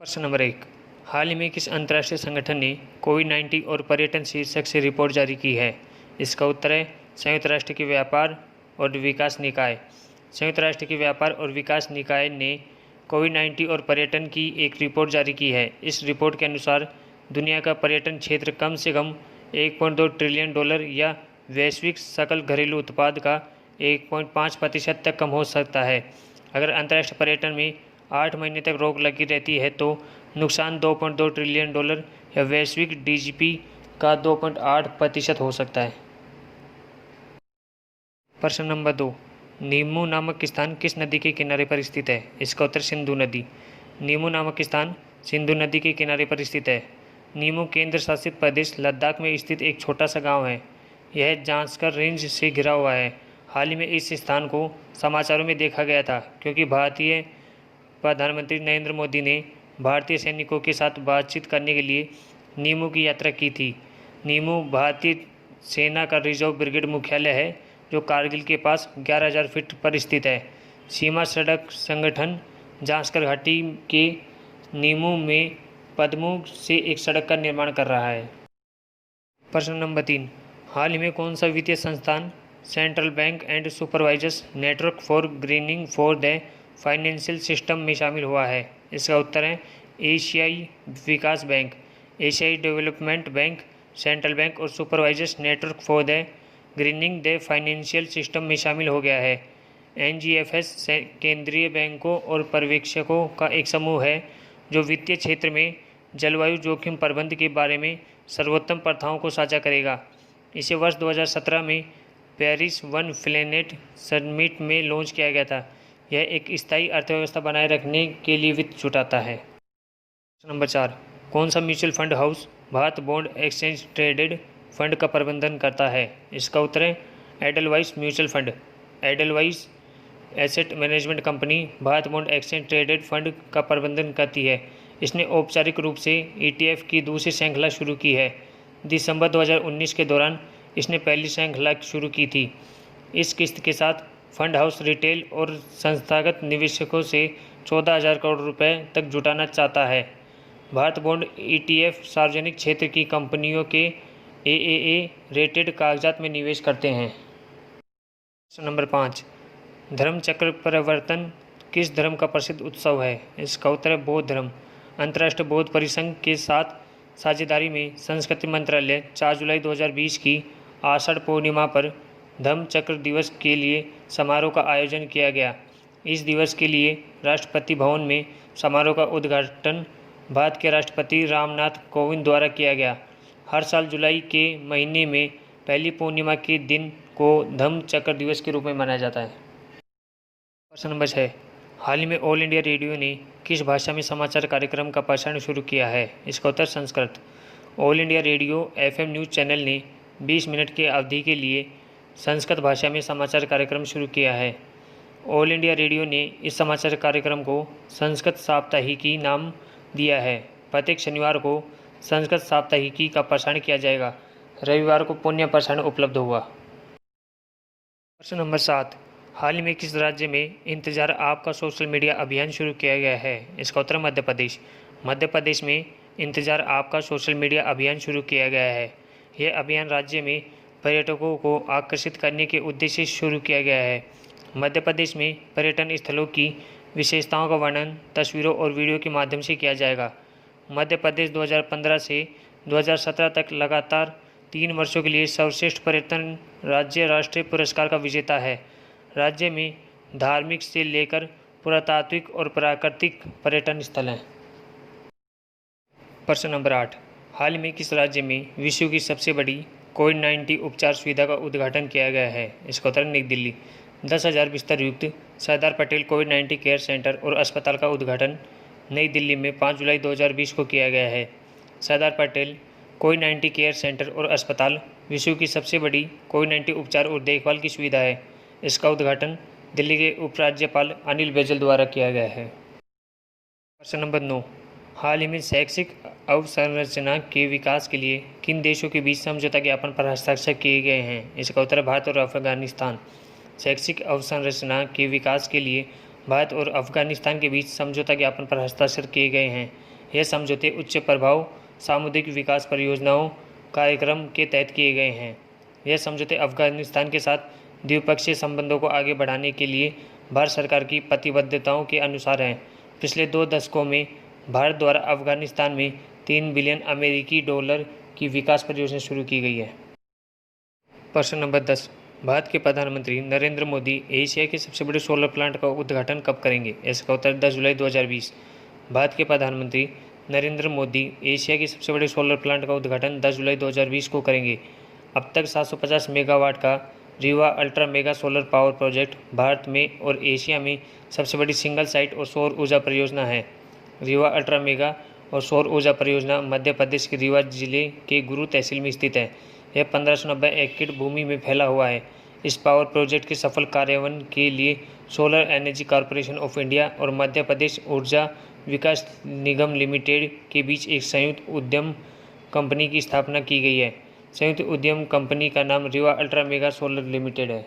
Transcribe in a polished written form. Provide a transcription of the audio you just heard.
प्रश्न नंबर 1। हाल ही में किस अंतर्राष्ट्रीय संगठन ने कोविड-19 और पर्यटन शीर्षक से रिपोर्ट जारी की है? इसका उत्तर है संयुक्त राष्ट्र के व्यापार और विकास निकाय। संयुक्त राष्ट्र के व्यापार और विकास निकाय ने कोविड-19 और पर्यटन की एक रिपोर्ट जारी की है। इस रिपोर्ट के अनुसार दुनिया का पर्यटन क्षेत्र कम से कम $1.2 ट्रिलियन या वैश्विक सकल घरेलू उत्पाद का 1.5% तक कम हो सकता है। अगर अंतर्राष्ट्रीय पर्यटन में 8 महीने तक रोक लगी रहती है तो नुकसान $2.2 ट्रिलियन या वैश्विक डीजीपी का 2.8% हो सकता है। प्रश्न नंबर 2। नीमू नामक स्थान किस नदी के किनारे पर स्थित है? इसका उत्तर सिंधु नदी। नीमू नामक स्थान सिंधु नदी के किनारे पर स्थित है। नीमू केंद्र शासित प्रदेश लद्दाख में स्थित एक छोटा सा गांव है। यह जांस्कर रेंज से घिरा हुआ है। हाल ही में इस स्थान को समाचारों में देखा गया था क्योंकि भारतीय प्रधानमंत्री नरेंद्र मोदी ने भारतीय सैनिकों के साथ बातचीत करने के लिए नीमू की यात्रा की थी। नीमू भारतीय सेना का रिजर्व ब्रिगेड मुख्यालय है जो कारगिल के पास 11,000 फीट पर स्थित है। सीमा सड़क संगठन जांस्कर घाटी के नीमू में पदमू से एक सड़क का निर्माण कर रहा है। प्रश्न नंबर 3। हाल ही में कौन सा वित्तीय संस्थान central bank and supervisors network for grinning for the financial system में शामिल हुआ है? इसका उत्तर है एशियाई विकास बैंक। एशियाई डेवलपमेंट बैंक सेंट्रल बैंक और supervisors network for the grinning the financial system में शामिल हो गया है। एनजीएफएस केंद्रीय बैंकों और पर्यवेक्षकों का एक समूह है जो वित्तीय क्षेत्र में जलवायु जोखिम प्रबंधन के बारे में सर्वोत्तम प्रथाओं को साझा करेगा। इसे वर्ष 2017 में पेरिस वन प्लैनेट समिट में लॉन्च किया गया था। यह एक स्थायी अर्थव्यवस्था बनाए रखने के लिए वित्त जुटाता है। नंबर 4। कौन सा mutual fund house Bharat bond exchange traded fund का प्रबंधन करता है? इसका उत्तर है Edelweiss mutual fund. Edelweiss asset management company Bharat bond exchange traded fund का प्रबंधन करती है। इसने औपचारिक रूप से ETF की दूसरी श्रृंखला शुरू की है। दिसंबर 2019 के दौरान इसने पहली श्रृंखला शुरू की थी। इस किस्त के साथ फंड हाउस रिटेल और संस्थागत निवेशकों से 14,000 करोड़ रुपए तक जुटाना चाहता है। भारत बॉन्ड ETF सार्वजनिक क्षेत्र की कंपनियों के AAA रेटेड कागजात में निवेश करते हैं। प्रश्न नंबर 5। धर्म चक्र परिवर्तन किस धर्म का प्रसिद्ध उत्सव है? इसका उत्तर है बौद्ध धर्म। अंतर्राष्ट्रीय बौद्ध परिसंघ के साथ साझेदारी में संस्कृति मंत्रालय 4 जुलाई 2020 की आषाढ़ पूर्णिमा पर धम्म चक्र दिवस के लिए समारोह का आयोजन किया गया। इस दिवस के लिए राष्ट्रपति भवन में समारोह का उद्घाटन भारत के राष्ट्रपति रामनाथ कोविंद द्वारा किया गया। हर साल जुलाई के महीने में पहली पूर्णिमा के दिन को धम्म चक्र दिवस के रूप में मनाया जाता है। प्रश्न नंबर 6। हाल ही में ऑल इंडिया रेडियो ने किस भाषा में समाचार कार्यक्रम का प्रसारण शुरू किया है? इसका उत्तर Sanskrit. All India Radio FM news channel ने 20 मिनट की अवधि के लिए संस्कृत भाषा में समाचार कार्यक्रम शुरू किया है। ऑल इंडिया रेडियो ने इस समाचार कार्यक्रम को संस्कृत साप्ताहिकी नाम दिया है। प्रत्येक शनिवार को संस्कृत साप्ताहिकी का प्रसारण किया जाएगा। रविवार को पुण्य प्रसारण उपलब्ध हुआ। प्रश्न नंबर 7। हाल ही में किस राज्य में इंतजार आपका सोशल मीडिया अभियान शुरू किया गया है? इसका उत्तर मध्य प्रदेश। मध्य प्रदेश में इंतजार आपका सोशल मीडिया अभियान शुरू किया गया है। यह अभियान राज्य में पर्यटकों को आकर्षित करने के उद्देश्य से शुरू किया गया है। मध्य प्रदेश में पर्यटन स्थलों की विशेषताओं का वर्णन तस्वीरों और वीडियो के माध्यम से किया जाएगा। मध्य प्रदेश 2015 से 2017 तक लगातार 3 वर्षों के लिए सर्वश्रेष्ठ पर्यटन राज्य राष्ट्रीय पुरस्कार का विजेता है। राज्य में धार्मिक से लेकर पुरातात्विक और प्राकृतिक पर्यटन स्थल हैं। प्रश्न नंबर 8। हाल में किस राज्य में विश्व की सबसे बड़ी कोविड-19 उपचार सुविधा का उद्घाटन किया गया है? इसका उत्तर नई दिल्ली। 10,000 बिस्तर युक्त सरदार पटेल कोविड-19 केयर सेंटर और अस्पताल का उद्घाटन नई दिल्ली में 5 जुलाई 2020 को किया गया है। सरदार पटेल कोविड-19 केयर सेंटर और अस्पताल विश्व की सबसे बड़ी कोविड-19 उपचार और देखभाल की सुविधा है। इसका उद्घाटन दिल्ली के उपराज्यपाल अनिल बैजल द्वारा किया गया है। प्रश्न नंबर 9। हाल ही में शैक्षिक अवसंरचना के विकास के लिए किन देशों के बीच समझौता ज्ञापन पर हस्ताक्षर किए गए हैं? इसका उत्तर है भारत और अफगानिस्तान। शैक्षिक अवसंरचना के विकास के लिए भारत और अफगानिस्तान के बीच समझौता ज्ञापन पर हस्ताक्षर किए गए हैं। यह समझौते उच्च प्रभाव सामुदायिक विकास परियोजनाओं कार्यक्रम के तहत किए गए हैं। यह समझौते अफगानिस्तान के साथ द्विपक्षीय संबंधों को आगे बढ़ाने के लिए भारत सरकार की प्रतिबद्धताओं के अनुसार हैं। पिछले 2 दशकों में भारत द्वारा अफगानिस्तान में 3 बिलियन अमेरिकी डॉलर की विकास परियोजना शुरू की गई है। प्रश्न नंबर 10, भारत के प्रधानमंत्री नरेंद्र मोदी एशिया के सबसे बड़े सोलर प्लांट का उद्घाटन कब करेंगे? इसका उत्तर 10 जुलाई 2020। भारत के प्रधानमंत्री नरेंद्र मोदी एशिया के सबसे बड़े सोलर प्लांट का उद्घाटन 10 जुलाई 2020 को करेंगे। अब तक 750 मेगावाट का Rewa ultra mega solar power project Bharat में और एशिया में सबसे बड़ी सिंगल साइट और सौर ऊर्जा परियोजना है। रीवा अल्ट्रा मेगा और सौर ऊर्जा परियोजना मध्य प्रदेश के रीवा जिले के गुरु तहसील में स्थित है। यह 1590 एकड़ भूमि में फैला हुआ है। इस पावर प्रोजेक्ट के सफल कार्यान्वयन के लिए solar energy corporation of India और मध्य प्रदेश ऊर्जा विकास निगम लिमिटेड के बीच एक संयुक्त उद्यम कंपनी की स्थापना की गई है। संयुक्त उद्यम कंपनी का नाम Rewa ultra mega solar limited है।